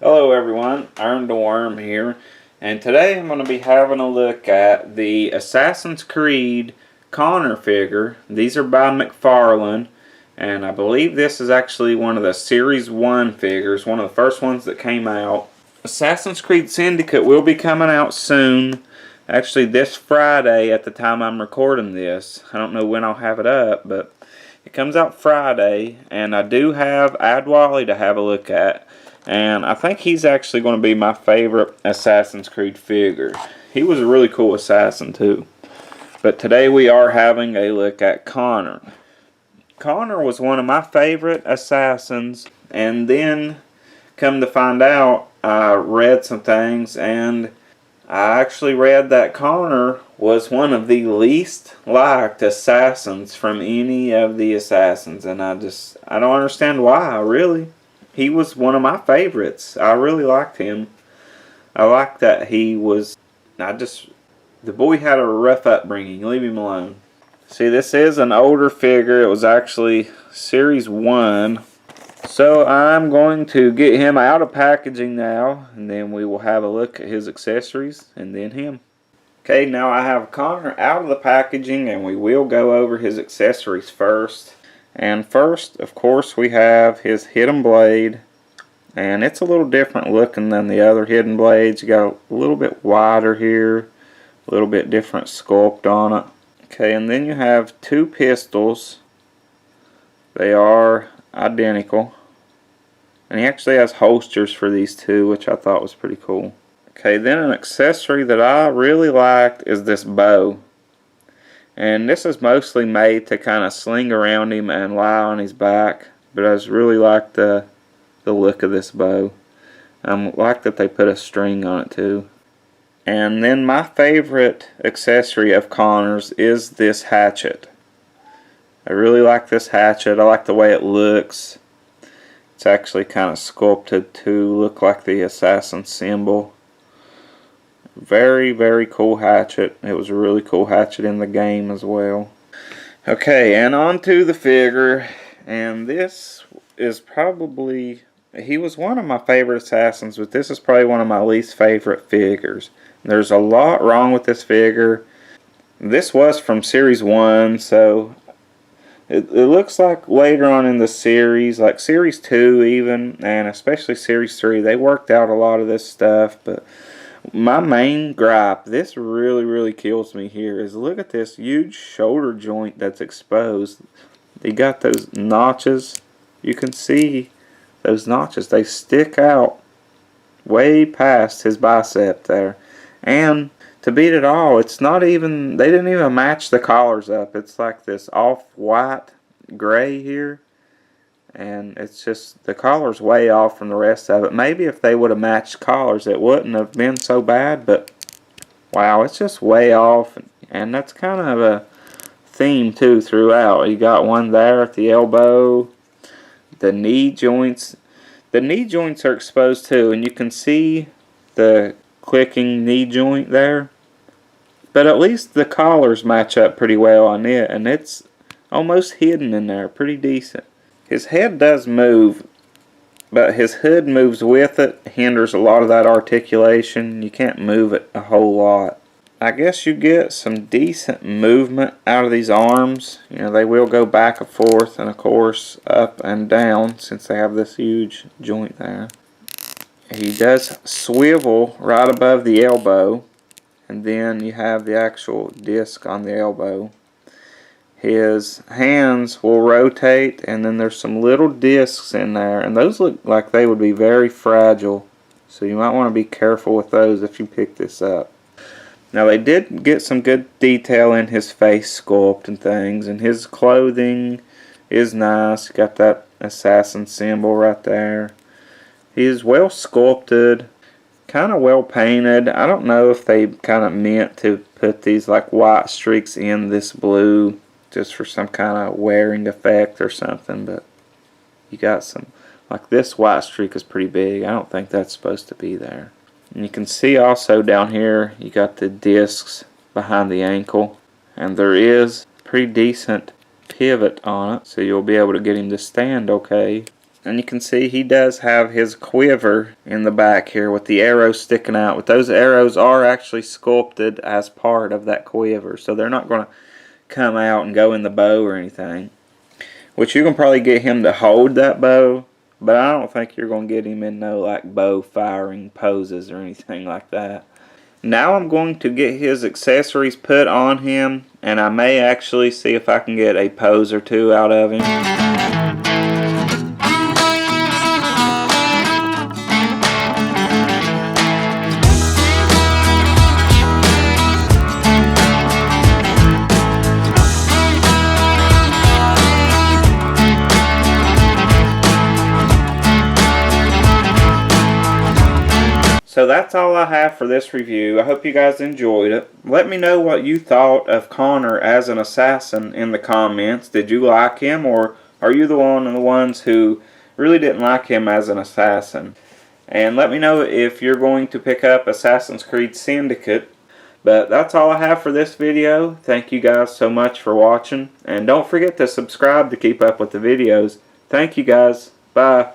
Hello everyone, Iron the Worm here, and today I'm going to be having a look at the Assassin's Creed Connor figure. These are by McFarlane, and I believe this is actually one of the Series 1 figures, one of the first ones that came out. Assassin's Creed Syndicate will be coming out soon, actually this Friday at the time I'm recording this. I don't know when I'll have it up, but it comes out Friday, and I do have Adwally to have a look at. And I think he's actually going to be my favorite Assassin's Creed figure. He was a really cool assassin too. But today we are having a look at Connor. Connor was one of my favorite assassins, and then come to find out, I read some things, and I actually read that Connor was one of the least liked assassins from any of the assassins, and I don't understand why, really. He was one of my favorites. I really liked him. I liked that he was, the boy had a rough upbringing. Leave him alone. See, this is an older figure. It was actually Series 1. So I'm going to get him out of packaging now, and then we will have a look at his accessories, and then him. Okay, now I have Connor out of the packaging, and we will go over his accessories first. And first, of course, we have his hidden blade, and it's a little different looking than the other hidden blades. You got a little bit wider here, a little bit different sculpt on it. Okay, and then you have two pistols. They are identical, and he actually has holsters for these two, which I thought was pretty cool. Okay, then an accessory that I really liked is this bow. And this is mostly made to kind of sling around him and lie on his back. But I just really like the look of this bow. I like that they put a string on it too. And then my favorite accessory of Connor's is this hatchet. I really like this hatchet. I like the way it looks. It's actually kind of sculpted to look like the assassin symbol. Very, very cool hatchet. It was a really cool hatchet in the game as well. Okay, and on to the figure. And this is probably, he was one of my favorite assassins, but this is probably one of my least favorite figures. There's a lot wrong with this figure. This was from Series 1, so it looks like later on in the series, like Series 2 even, and especially Series 3, they worked out a lot of this stuff, but my main gripe, this really kills me here, is look at this huge shoulder joint that's exposed. They got those notches. You can see those notches. They stick out way past his bicep there. And to beat it all, it's not even, they didn't even match the collars up. It's like this off-white gray here. And it's just, the collar's way off from the rest of it. Maybe if they would have matched collars, it wouldn't have been so bad, but wow, it's just way off. And that's kind of a theme too throughout. You got one there at the elbow. The knee joints. The knee joints are exposed too, and you can see the clicking knee joint there. But at least the collars match up pretty well on it, and it's almost hidden in there, pretty decent. His head does move, but his hood moves with it, hinders a lot of that articulation. You can't move it a whole lot. I guess you get some decent movement out of these arms. You know, they will go back and forth, and of course up and down since they have this huge joint there. He does swivel right above the elbow, and then you have the actual disc on the elbow. His hands will rotate, and then there's some little discs in there, and those look like they would be very fragile, so you might want to be careful with those if you pick this up. Now, they did get some good detail in his face sculpt and things, and his clothing is nice. Got that assassin symbol right there. He is well sculpted, kind of well painted. I don't know if they kind of meant to put these like white streaks in this blue just for some kind of wearing effect or something, but you got some, like this white streak is pretty big. I don't think that's supposed to be there. And you can see also down here you got the discs behind the ankle, and there is pretty decent pivot on it, so you'll be able to get him to stand okay. And you can see he does have his quiver in the back here with the arrows sticking out. But those arrows are actually sculpted as part of that quiver. So they're not going to come out and go in the bow or anything. Which you can probably get him to hold that bow. But I don't think you're going to get him in no like bow firing poses or anything like that. Now I'm going to get his accessories put on him. And I may actually see if I can get a pose or two out of him. So that's all I have for this review. I hope you guys enjoyed it. Let me know what you thought of Connor as an assassin in the comments. Did you like him, or are you the one of the ones who really didn't like him as an assassin? And let me know if you're going to pick up Assassin's Creed Syndicate. But that's all I have for this video. Thank you guys so much for watching. And don't forget to subscribe to keep up with the videos. Thank you guys. Bye.